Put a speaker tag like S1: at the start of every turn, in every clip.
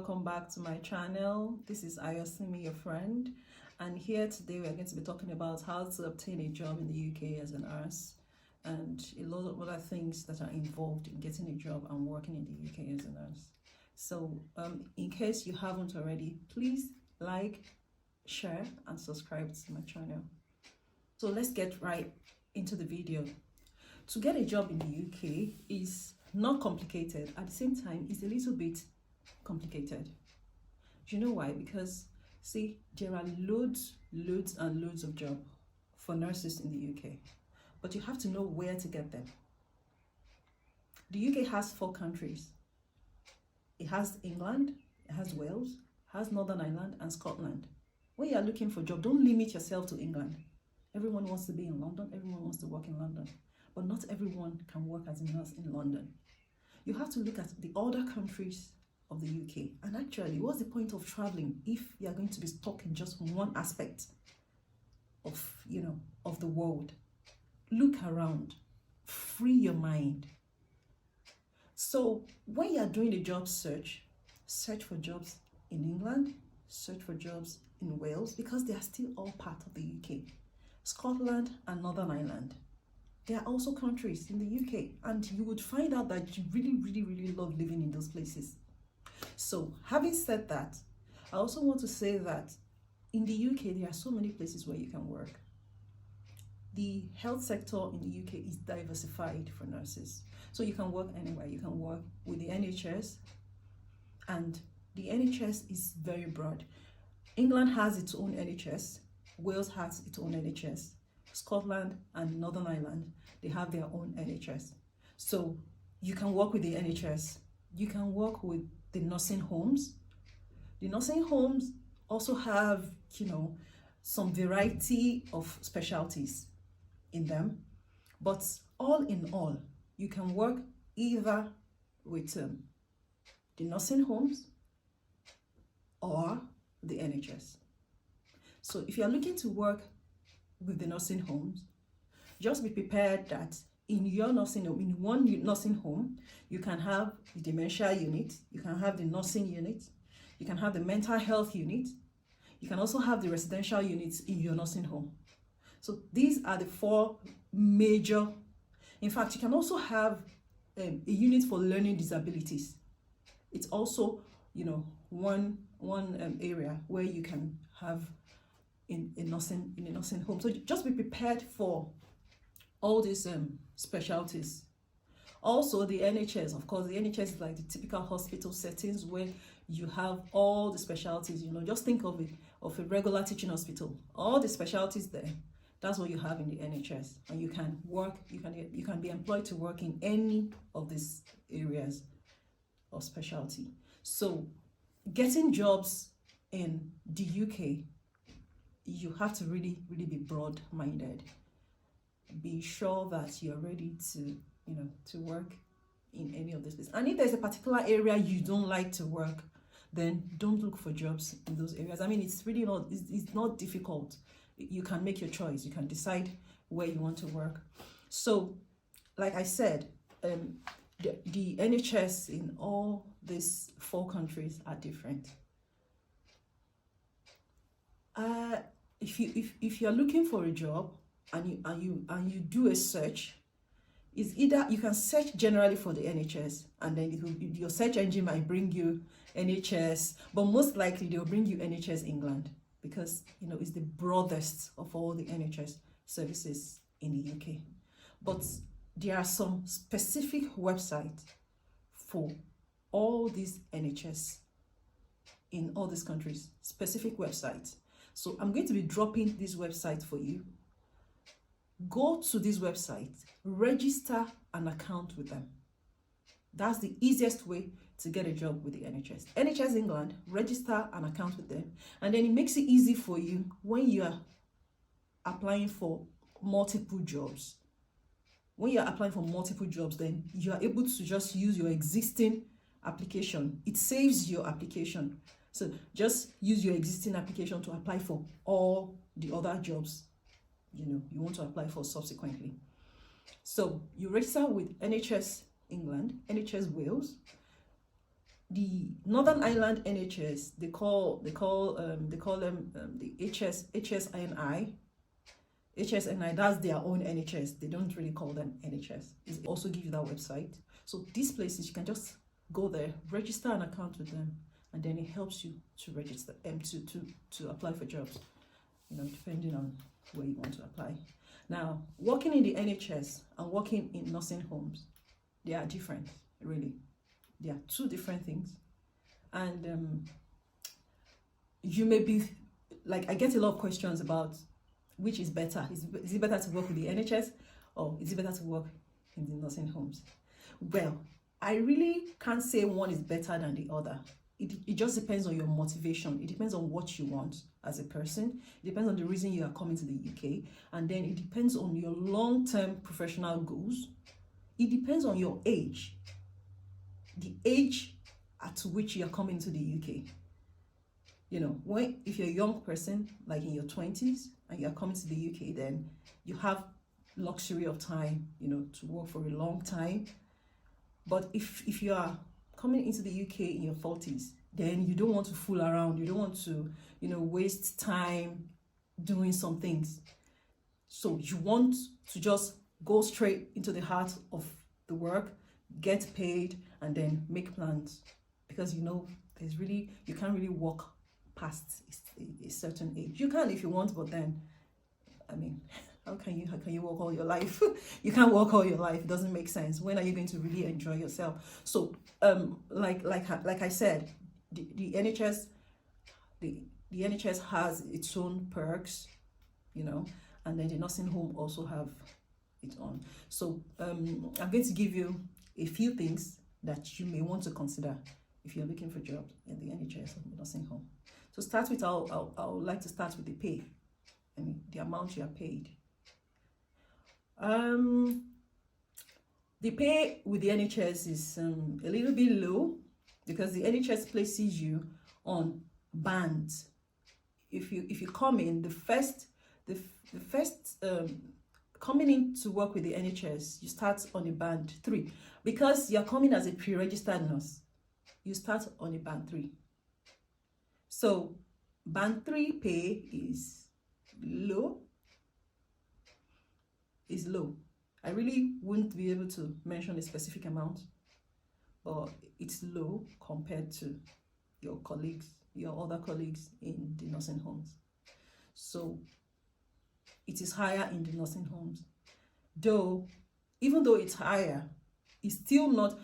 S1: welcome back to my channel. This is Ayosimi, your friend, and here today we are going to be talking about how to obtain a job in the UK as a nurse and a lot of other things that are involved in getting a job and working in the UK as a nurse. So in case you haven't already, please like, share and subscribe to my channel. So let's get right into the video. To get a job in the UK is not complicated. At the same time, it's a little bit complicated. Do you know why? Because see, there are loads and loads of jobs for nurses in the UK, but you have to know where to get them. The UK has 4 countries. It has England, it has Wales, it has Northern Ireland and Scotland. When you are looking for a job, don't limit yourself to England. Everyone wants to be in London, everyone wants to work in London, but not everyone can work as a nurse in London. You have to look at the other countries of the UK. And actually, what's the point of traveling if you are going to be stuck in just one aspect of, of the world? Look around, free your mind. So when you are doing a job search for jobs in England, search for jobs in Wales, because they are still all part of the UK. Scotland and Northern Ireland. They are also countries in the UK, and you would find out that you really love living in those places. So having said that, I also want to say that in the UK, there are so many places where you can work. The health sector in the UK is diversified for nurses. So you can work anywhere. You can work with the NHS, and the NHS is very broad. England has its own NHS. Wales has its own NHS. Scotland and Northern Ireland, they have their own NHS. So you can work with the NHS. You can work with the nursing homes. The nursing homes also have, some variety of specialties in them. But all in all, you can work either with the nursing homes or the NHS. So if you're looking to work with the nursing homes, just be prepared that in your nursing home, in one nursing home, you can have the dementia unit, you can have the nursing unit, you can have the mental health unit, you can also have the residential units in your nursing home. So these are the 4 major. In fact, you can also have a unit for learning disabilities. It's also, one area where you can have in a nursing home. So just be prepared for all these specialties. Also the NHS, of course, the NHS is like the typical hospital settings where you have all the specialties. Just think of it of a regular teaching hospital. All the specialties there, that's what you have in the NHS, and you can work. You can be employed to work in any of these areas of specialty. So getting jobs in the UK, you have to really be broad-minded. Be sure that you're ready to work in any of this place. And if there's a particular area you don't like to work, then don't look for jobs in those areas. I mean, it's really not, it's not difficult. You can make your choice. You can decide where you want to work. So like I said, the NHS in all these 4 countries are different. If you're looking for a job and you do a search, is either you can search generally for the NHS, and then your search engine might bring you NHS, but most likely they'll bring you NHS England, because it's the broadest of all the NHS services in the UK. But there are some specific websites for all these NHS in all these countries, specific websites. So I'm going to be dropping this website for you. Go to this website, register an account with them. That's the easiest way to get a job with the NHS. NHS England, register an account with them, and then it makes it easy for you when you are applying for multiple jobs. When you're applying for multiple jobs, then you are able to just use your existing application. It saves your application. So just use your existing application to apply for all the other jobs you want to apply for subsequently. So you register with NHS England, NHS Wales, the Northern Ireland NHS, they call them the HSNI. HSNI, that's their own NHS. They don't really call them NHS. It also give you that website. So these places, you can just go there, register an account with them, and then it helps you to register to apply for jobs, depending on where you want to apply. Now, working in the NHS and working in nursing homes, they are different, really. They are two different things. And you may be like, I get a lot of questions about which is better. Is it better to work with the NHS or is it better to work in the nursing homes? Well, I really can't say one is better than the other. It just depends on your motivation. It depends on what you want as a person. It depends on the reason you are coming to the UK. And then it depends on your long-term professional goals. It depends on your age. The age at which you are coming to the UK. If you're a young person, like in your 20s, and you're coming to the UK, then you have luxury of time, to work for a long time. But if you are coming into the UK in your 40s, then you don't want to fool around. You don't want to, waste time doing some things. So you want to just go straight into the heart of the work, get paid, and then make plans. Because, you can't really work past a certain age. You can if you want, but then, how can you work all your life? You can't work all your life. It doesn't make sense. When are you going to really enjoy yourself? So, like I said, the NHS, the NHS has its own perks, and then the nursing home also have its own. So, I'm going to give you a few things that you may want to consider if you're looking for jobs in the NHS or the nursing home. So start with, I would like to start with the pay. The amount you are paid. The pay with the NHS is a little bit low because the NHS places you on bands. If you come in, the first coming in to work with the NHS, you start on a band 3 because you're coming as a pre-registered nurse. You start on a band 3. So band 3 pay is low. I really wouldn't be able to mention a specific amount, but it's low compared to your other colleagues in the nursing homes. So it is higher in the nursing homes. Even though it's higher, it's still not.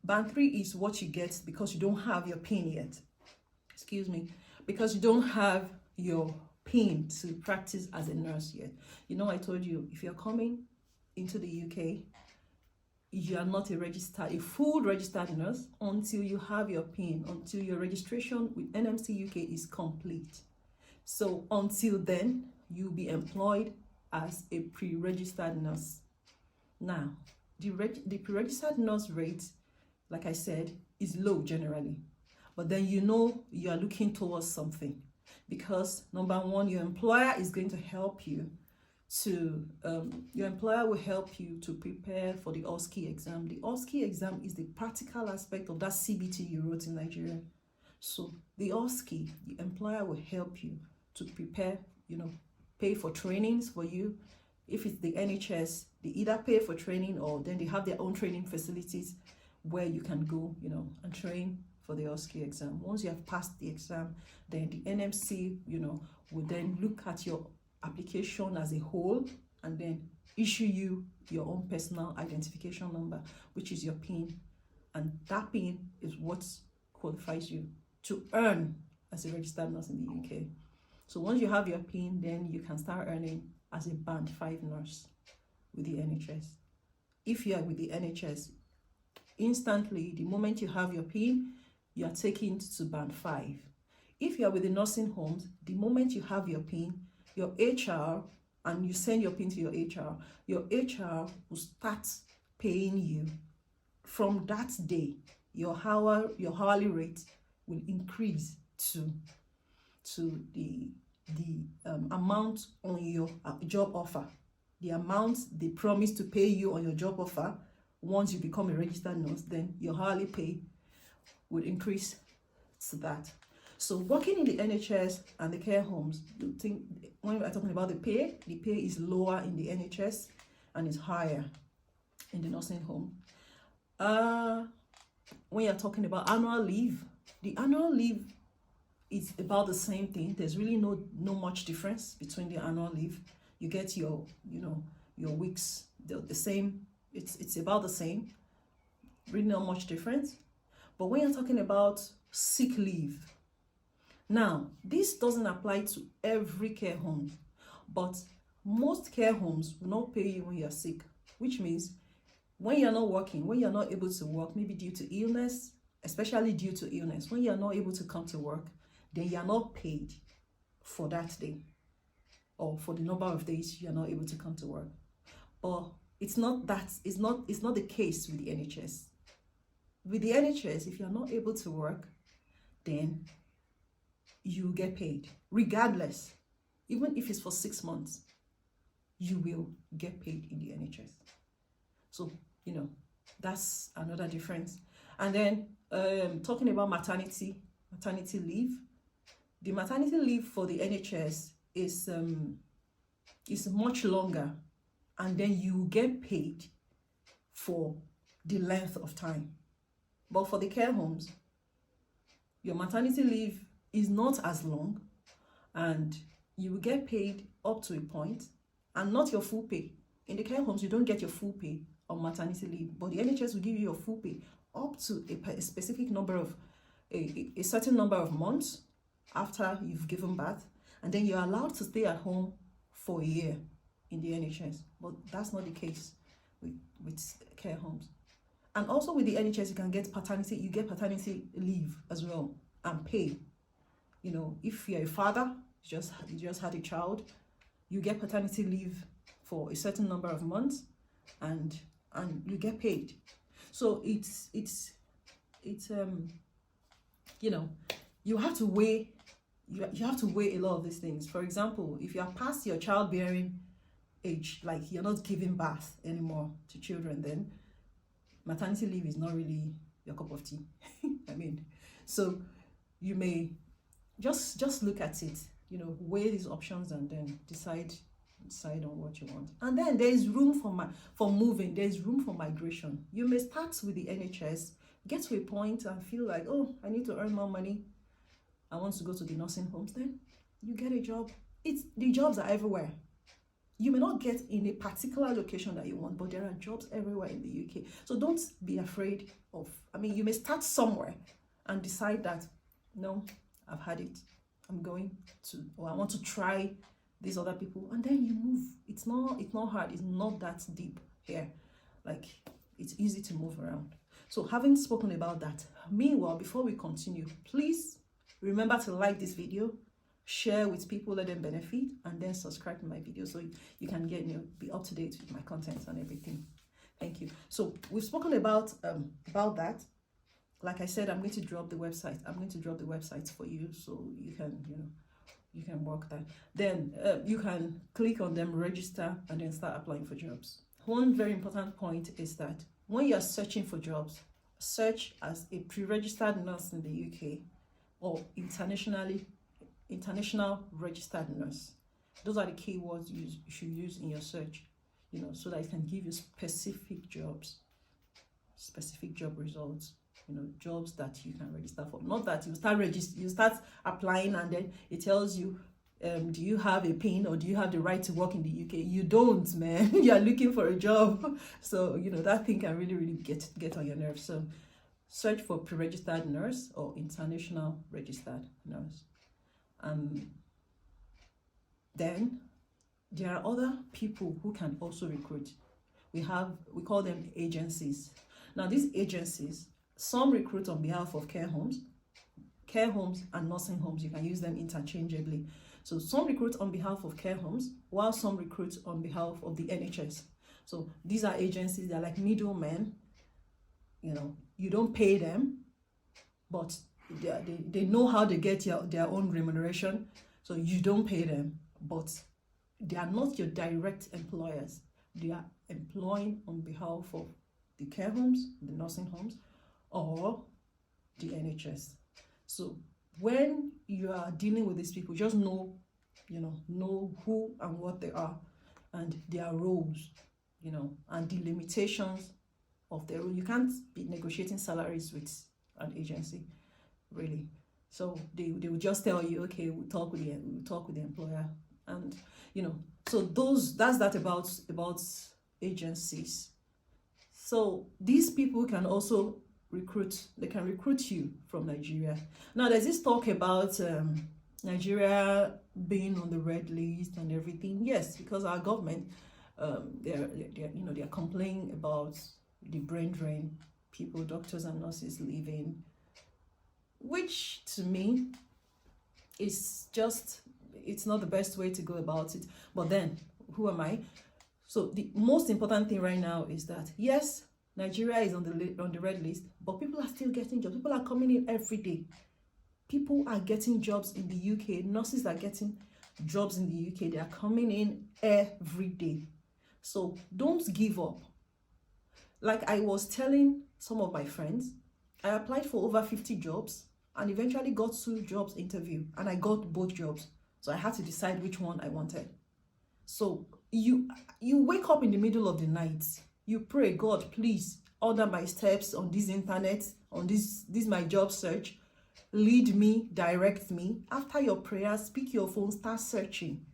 S1: Band 3 is what you get because you don't have your PIN yet. Excuse me, because you don't have your PIN to practice as a nurse yet. I told you, if you're coming into the UK, you are not a full registered nurse until you have your PIN, until your registration with NMC UK is complete. So until then, you'll be employed as a pre-registered nurse. Now, the pre-registered nurse rate, like I said, is low generally. But then you are looking towards something. Because number one, your employer is going to help you will help you to prepare for the OSCE exam. The OSCE exam is the practical aspect of that CBT you wrote in Nigeria. So the OSCE, the employer will help you to prepare, pay for trainings for you. If it's the NHS, they either pay for training or then they have their own training facilities where you can go, and train for the OSCE exam. Once you have passed the exam, then the NMC, will then look at your application as a whole and then issue you your own personal identification number, which is your PIN. And that PIN is what qualifies you to earn as a registered nurse in the UK. So once you have your PIN, then you can start earning as a band 5 nurse with the NHS. If you are with the NHS, instantly, the moment you have your PIN, you are taken to band 5. If you are with the nursing homes, the moment you have your PIN, your HR, and you send your PIN to your HR will start paying you. From that day, your hourly rate will increase to the amount on your job offer. The amount they promise to pay you on your job offer. Once you become a registered nurse, then your hourly pay would increase to that. So working in the NHS and the care homes, you think when we're talking about the pay is lower in the NHS and is higher in the nursing home. When you're talking about annual leave, the annual leave is about the same thing. There's really no much difference between the annual leave. You get your your weeks the same. It's about the same. Really not much difference. But when you're talking about sick leave, now this doesn't apply to every care home, but most care homes will not pay you when you're sick, which means when you're not working, when you're not able to work, maybe due to illness, especially due to illness, when you're not able to come to work, then you're not paid for that day or for the number of days you're not able to come to work. But it's not the case with the NHS. With the NHS, if you're not able to work, then you get paid regardless. Even if it's for 6 months, you will get paid in the NHS. So, that's another difference. And then talking about maternity leave, the maternity leave for the NHS is much longer, and then you get paid for the length of time. But for the care homes, your maternity leave is not as long, and you will get paid up to a point, and not your full pay. In the care homes, you don't get your full pay on maternity leave, but the NHS will give you your full pay up to a specific number of a certain number of months after you've given birth, and then you're allowed to stay at home for a year in the NHS. But that's not the case with care homes. And also with the NHS, you get paternity leave as well and pay. If you're a father, you just had a child, you get paternity leave for a certain number of months, and you get paid. So it's you have to weigh a lot of these things. For example, if you are past your childbearing age, like you're not giving birth anymore to children, then maternity leave is not really your cup of tea. So you may just look at it, weigh these options, and then decide on what you want. And then there is room for moving. There is room for migration. You may start with the NHS, get to a point and feel like, oh, I need to earn more money, I want to go to the nursing homes. Then you get a job. The jobs are everywhere. You may not get in a particular location that you want, but there are jobs everywhere in the UK. So don't be afraid of, you may start somewhere and decide that, no, I've had it. I want to try these other people, and then you move. It's not hard. It's not that deep here. Like, it's easy to move around. So having spoken about that, meanwhile, before we continue, please remember to like this video, share with people, let them benefit, and then subscribe to my video so you can be up to date with my content and everything. Thank you. So we've spoken about that. Like I said, I'm going to drop the website. I'm going to drop the websites for you so you can work there. Then you can click on them, register, and then start applying for jobs. One very important point is that when you're searching for jobs, search as a pre-registered nurse in the UK or international registered nurse. Those are the keywords you should use in your search, so that it can give you specific jobs, specific job results, jobs that you can register for. Not that you start applying and then it tells you, do you have a PIN or do you have the right to work in the UK? You don't, man. You are looking for a job. So, that thing can really, really get on your nerves. So search for pre-registered nurse or international registered nurse. Then there are other people who can also recruit. We call them agencies. Now these agencies, some recruit on behalf of care homes and nursing homes. You can use them interchangeably. So some recruit on behalf of care homes, while some recruit on behalf of the NHS. So these are agencies. They're like middlemen. You don't pay them, but they know how they get their own remuneration. So you don't pay them, but they are not your direct employers. They are employing on behalf of the care homes, the nursing homes, or the NHS. So when you are dealing with these people, just know who and what they are and their roles, and the limitations of their role. You can't be negotiating salaries with an agency, really. So they will just tell you, okay, we'll talk with the employer, and so that's that about agencies. So these people can also recruit. They can recruit you from Nigeria. Now there's this talk about Nigeria being on the red list and everything. Yes, because our government, they're complaining about the brain drain, people, doctors and nurses leaving, which to me is it's not the best way to go about it. But then, who am I? So the most important thing right now is that yes, Nigeria is on the red list, but people are still getting jobs. People are coming in every day. People are getting jobs in the UK. Nurses are getting jobs in the UK. They are coming in every day. So don't give up. Like I was telling some of my friends, I applied for over 50 jobs and eventually got 2 jobs interview, and I got both jobs. So I had to decide which one I wanted. So you wake up in the middle of the night, you pray, God, please order my steps on this internet, on this my job search. Lead me, direct me. After your prayers, pick your phone, start searching,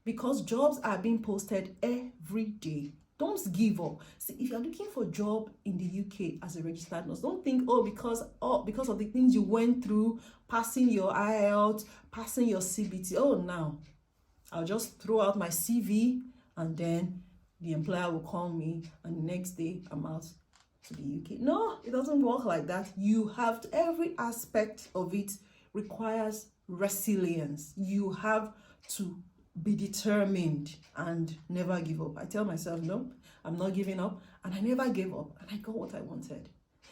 S1: because jobs are being posted every day. Don't give up. See, if you're looking for a job in the UK as a registered nurse, don't think, because of the things you went through, passing your IELTS, passing your CBT. Now I'll just throw out my CV and then the employer will call me and the next day I'm out to the UK. No, it doesn't work like that. Every aspect of it requires resilience. You have to be determined and never give up. I tell myself, no, I'm not giving up, and I never gave up, and I got what I wanted.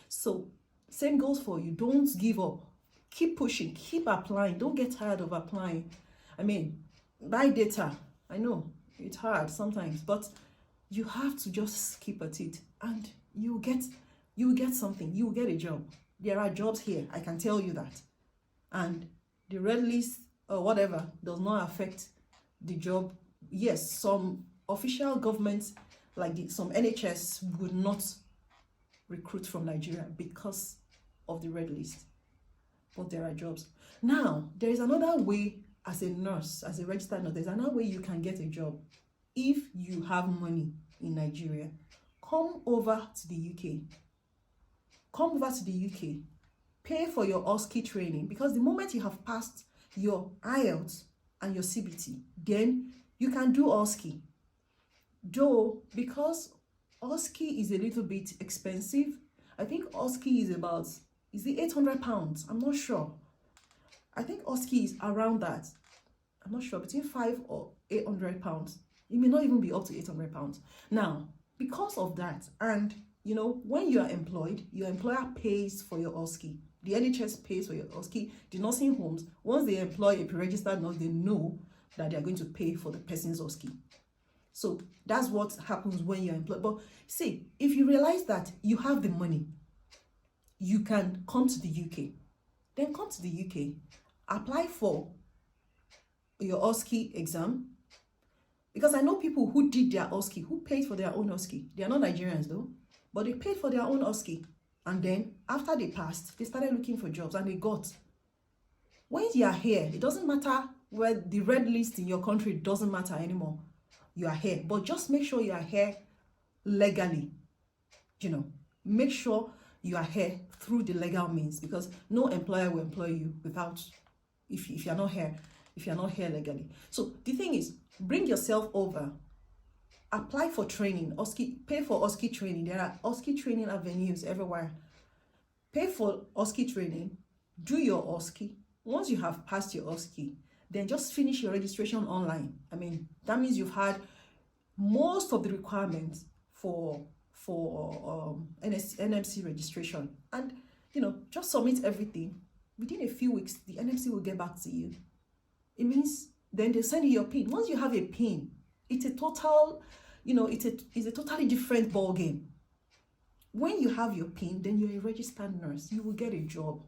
S1: So same goes for you. Don't give up. Keep pushing, keep applying. Don't get tired of applying. I mean, buy data. I know it's hard sometimes, but you have to just keep at it, and you will get something. You will get a job. There are jobs here, I can tell you that. And the red list or whatever does not affect the job. Yes, some official governments, like some NHS, would not recruit from Nigeria because of the red list, but there are jobs. Now there is another way. As a nurse, as a registered nurse, there's another way you can get a job. If you have money in Nigeria, come over to the UK. Come over to the UK. Pay for your OSCE training, because the moment you have passed your IELTS and your CBT, then you can do OSCE. Though, because OSCE is a little bit expensive, I think OSCE is it £800? I'm not sure. I think OSCE is around that. I'm not sure, between £500 or £800. It may not even be up to £800. Now, because of that, and when you are employed, your employer pays for your OSCE. The NHS pays for your OSCE. The nursing homes, once they employ a pre-registered nurse, they know that they are going to pay for the person's OSCE. So that's what happens when you're employed. But see, if you realize that you have the money, you can come to the UK. Then come to the UK, apply for your OSCE exam. Because I know people who did their OSCE, who paid for their own OSCE. They are not Nigerians though, but they paid for their own OSCE. And then after they passed, they started looking for jobs and they got. When you are here, it doesn't matter where the red list in your country doesn't matter anymore. You are here, but just make sure you are here legally. Make sure you are here through the legal means, because no employer will employ you without, if you're not here legally. So the thing is, bring yourself over, apply for training, OSCE, pay for OSCE training. There are OSCE training avenues everywhere. Pay for OSCE training, do your OSCE. Once you have passed your OSCE, then just finish your registration online. I mean, that means you've had most of the requirements for NMC registration, and just submit everything. Within a few weeks, the NMC will get back to you. It means then they send you your PIN. Once you have a PIN, it's a total, it's a totally different ball game. When you have your PIN, then you're a registered nurse. You will get a job.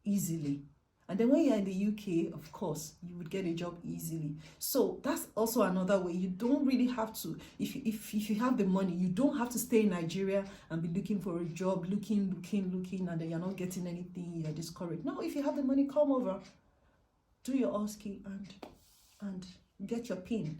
S1: easily. And then when you're in the UK, of course, you would get a job easily. So that's also another way. You don't really have to, if you have the money, you don't have to stay in Nigeria and be looking for a job, looking, and then you're not getting anything, you're discouraged. No, if you have the money, come over, do your OSCE and get your PIN.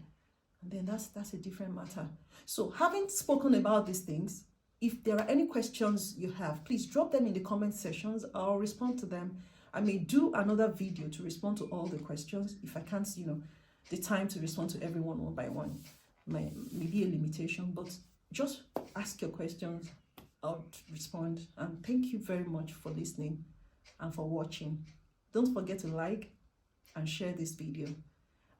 S1: And then that's a different matter. So having spoken about these things, if there are any questions you have, please drop them in the comment sections. I'll respond to them. I may do another video to respond to all the questions if I can't, the time to respond to everyone one by one. Maybe a limitation, but just ask your questions. I'll respond. And thank you very much for listening and for watching. Don't forget to like and share this video,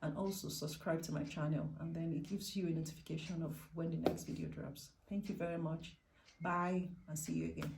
S1: and also subscribe to my channel, and then it gives you a notification of when the next video drops. Thank you very much. Bye, and see you again.